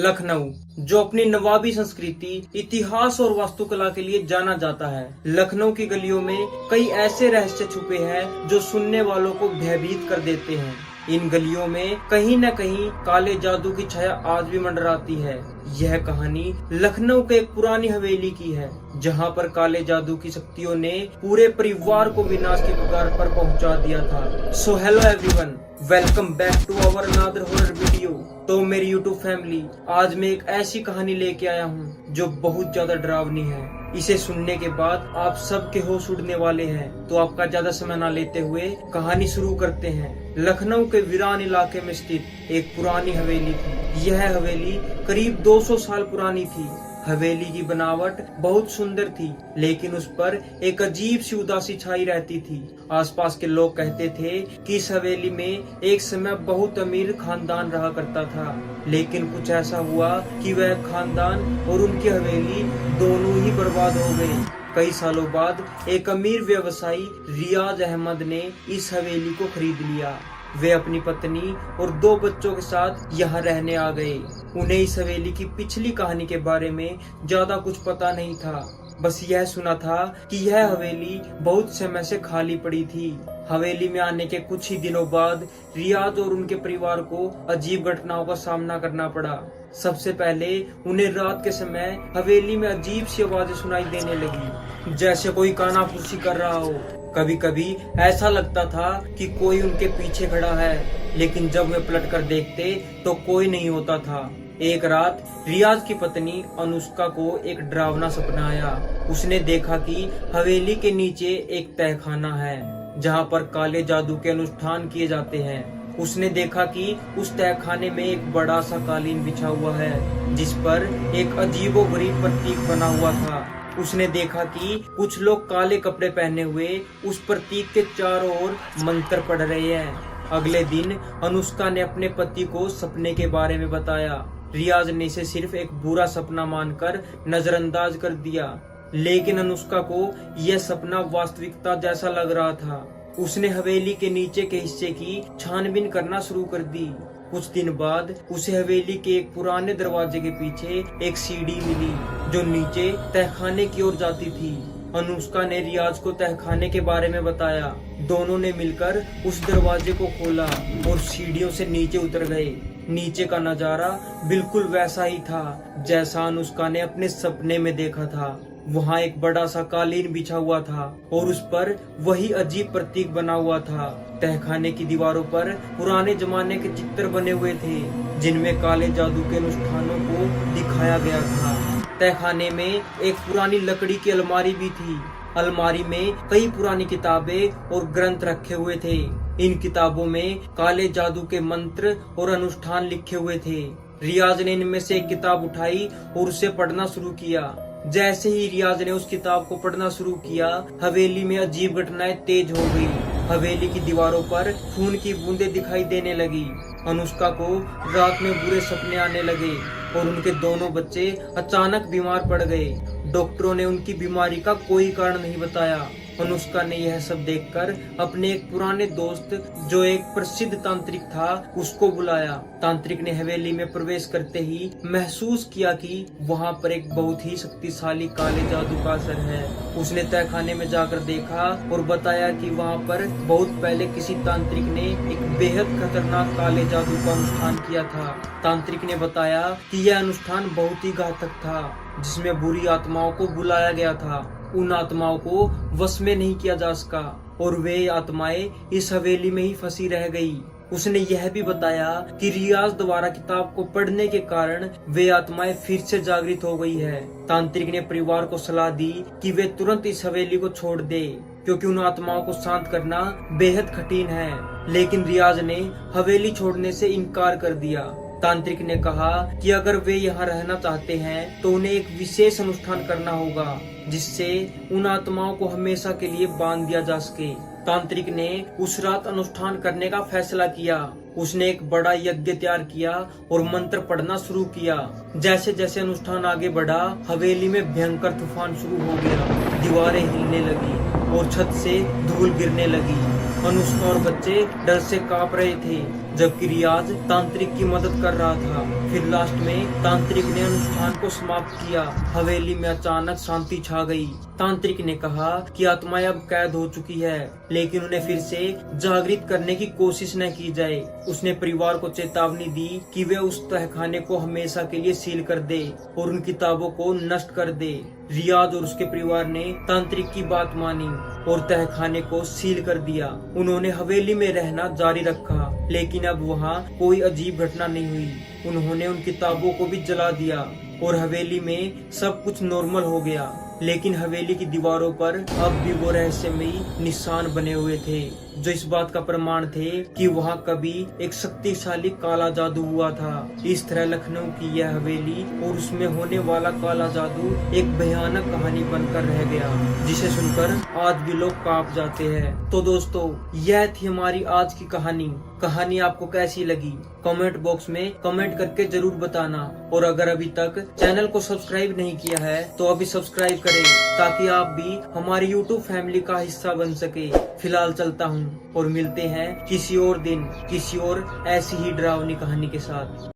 लखनऊ, जो अपनी नवाबी संस्कृति, इतिहास और वास्तुकला के लिए जाना जाता है। लखनऊ की गलियों में कई ऐसे रहस्य छुपे हैं जो सुनने वालों को भयभीत कर देते हैं। इन गलियों में कहीं न कहीं काले जादू की छाया आज भी मंडराती है। यह कहानी लखनऊ के एक पुरानी हवेली की है, जहां पर काले जादू की शक्तियों ने पूरे परिवार को विनाश की कगार पर पहुंचा दिया था। So hello everyone, welcome back to our another horror video. तो मेरी यूट्यूब फैमिली, आज मैं एक ऐसी कहानी लेके आया हूँ जो बहुत ज्यादा डरावनी है। इसे सुनने के बाद आप सबके होश उड़ने वाले हैं। तो आपका ज्यादा समय न लेते हुए कहानी शुरू करते हैं। लखनऊ के वीरान इलाके में स्थित एक पुरानी हवेली थी। यह हवेली करीब 200 साल पुरानी थी। हवेली की बनावट बहुत सुंदर थी, लेकिन उस पर एक अजीब सी उदासी छाई रहती थी। आसपास के लोग कहते थे कि इस हवेली में एक समय बहुत अमीर खानदान रहा करता था, लेकिन कुछ ऐसा हुआ कि वह खानदान और उनकी हवेली दोनों ही बर्बाद हो गए। कई सालों बाद एक अमीर व्यवसायी रियाज अहमद ने इस हवेली को खरीद लिया। वे अपनी पत्नी और 2 बच्चों के साथ यहाँ रहने आ गए। उन्हें इस हवेली की पिछली कहानी के बारे में ज्यादा कुछ पता नहीं था। बस यह सुना था कि यह हवेली बहुत समय से खाली पड़ी थी। हवेली में आने के कुछ ही दिनों बाद रियाज और उनके परिवार को अजीब घटनाओं का सामना करना पड़ा। सबसे पहले उन्हें रात के समय हवेली में अजीब सी आवाजें सुनाई देने लगी, जैसे कोई कानाफूसी कर रहा हो। कभी कभी ऐसा लगता था कि कोई उनके पीछे खड़ा है, लेकिन जब वे पलट कर देखते तो कोई नहीं होता था। एक रात रियाज की पत्नी अनुष्का को एक डरावना सपना आया। उसने देखा कि हवेली के नीचे एक तहखाना है, जहां पर काले जादू के अनुष्ठान किए जाते हैं। उसने देखा कि उस तहखाने में एक बड़ा सा कालीन बिछा हुआ है, जिस पर एक अजीबोगरीब प्रतीक बना हुआ था। उसने देखा कि कुछ लोग काले कपड़े पहने हुए उस प्रतीक के चारों ओर मंत्र पढ़ रहे हैं। अगले दिन अनुष्का ने अपने पति को सपने के बारे में बताया। रियाज ने इसे सिर्फ एक बुरा सपना मानकर नजरअंदाज कर दिया, लेकिन अनुष्का को यह सपना वास्तविकता जैसा लग रहा था। उसने हवेली के नीचे के हिस्से की छानबीन करना शुरू कर दी। कुछ दिन बाद उसे हवेली के एक पुराने दरवाजे के पीछे एक सीढ़ी मिली, जो नीचे तहखाने की ओर जाती थी। अनुष्का ने रियाज को तहखाने के बारे में बताया। दोनों ने मिलकर उस दरवाजे को खोला और सीढ़ियों से नीचे उतर गए। नीचे का नजारा बिल्कुल वैसा ही था जैसा अनुष्का ने अपने सपने में देखा था। वहाँ एक बड़ा सा कालीन बिछा हुआ था और उस पर वही अजीब प्रतीक बना हुआ था। तहखाने की दीवारों पर पुराने जमाने के चित्र बने हुए थे, जिनमें काले जादू के अनुष्ठानों को दिखाया गया था। तहखाने में एक पुरानी लकड़ी की अलमारी भी थी। अलमारी में कई पुरानी किताबें और ग्रंथ रखे हुए थे। इन किताबों में काले जादू के मंत्र और अनुष्ठान लिखे हुए थे। रियाज ने इनमें से एक किताब उठाई और उसे पढ़ना शुरू किया। जैसे ही रियाज ने उस किताब को पढ़ना शुरू किया, हवेली में अजीब घटनाएं तेज हो गई। हवेली की दीवारों पर खून की बूंदें दिखाई देने लगी। अनुष्का को रात में बुरे सपने आने लगे और उनके दोनों बच्चे अचानक बीमार पड़ गए। डॉक्टरों ने उनकी बीमारी का कोई कारण नहीं बताया। अनुष्का ने यह सब देखकर अपने एक पुराने दोस्त, जो एक प्रसिद्ध तांत्रिक था, उसको बुलाया। तांत्रिक ने हवेली में प्रवेश करते ही महसूस किया कि वहाँ पर एक बहुत ही शक्तिशाली काले जादू का असर है। उसने तहखाने में जाकर देखा और बताया कि वहाँ पर बहुत पहले किसी तांत्रिक ने एक बेहद खतरनाक काले जादू का अनुष्ठान किया था। तांत्रिक ने बताया कि यह अनुष्ठान बहुत ही घातक था, जिसमें बुरी आत्माओं को बुलाया गया था। उन आत्माओं को वश में नहीं किया जा सका और वे आत्माएं इस हवेली में ही फंसी रह गई। उसने यह भी बताया कि रियाज द्वारा किताब को पढ़ने के कारण वे आत्माएं फिर से जागृत हो गई है। तांत्रिक ने परिवार को सलाह दी कि वे तुरंत इस हवेली को छोड़ दे, क्योंकि उन आत्माओं को शांत करना बेहद कठिन है। लेकिन रियाज ने हवेली छोड़ने से इनकार कर दिया। तांत्रिक ने कहा कि अगर वे यहाँ रहना चाहते हैं तो उन्हें एक विशेष अनुष्ठान करना होगा, जिससे उन आत्माओं को हमेशा के लिए बांध दिया जा सके। तांत्रिक ने उस रात अनुष्ठान करने का फैसला किया। उसने एक बड़ा यज्ञ तैयार किया और मंत्र पढ़ना शुरू किया। जैसे जैसे अनुष्ठान आगे बढ़ा, हवेली में भयंकर तूफान शुरू हो गया। दीवारें हिलने लगी और छत से धूल गिरने लगी। अनुष्का और बच्चे डर से कांप रहे थे, जबकि रियाज तांत्रिक की मदद कर रहा था। फिर लास्ट में तांत्रिक ने अनुष्ठान को समाप्त किया। हवेली में अचानक शांति छा गई। तांत्रिक ने कहा कि आत्माएं अब कैद हो चुकी है, लेकिन उन्हें फिर से जागृत करने की कोशिश न की जाए। उसने परिवार को चेतावनी दी कि वे उस तहखाने को हमेशा के लिए सील कर दे और उन किताबों को नष्ट कर दे। रियाज और उसके परिवार ने तांत्रिक की बात मानी और तहखाने को सील कर दिया। उन्होंने हवेली में रहना जारी रखा, लेकिन अब वहाँ कोई अजीब घटना नहीं हुई। उन्होंने उन किताबों को भी जला दिया और हवेली में सब कुछ नॉर्मल हो गया। लेकिन हवेली की दीवारों पर अब भी वो रहस्यमयी निशान बने हुए थे, जो इस बात का प्रमाण थे कि वहाँ कभी एक शक्तिशाली काला जादू हुआ था। इस तरह लखनऊ की यह हवेली और उसमें होने वाला काला जादू एक भयानक कहानी बनकर रह गया, जिसे सुनकर आज भी लोग कांप जाते हैं। तो दोस्तों, यह थी हमारी आज की कहानी। कहानी आपको कैसी लगी कमेंट बॉक्स में कमेंट करके जरूर बताना। और अगर अभी तक चैनल को सब्सक्राइब नहीं किया है तो अभी सब्सक्राइब करें, ताकि आप भी हमारी YouTube फैमिली का हिस्सा बन सके। फिलहाल चलता हूँ और मिलते हैं किसी और दिन किसी और ऐसी ही डरावनी कहानी के साथ।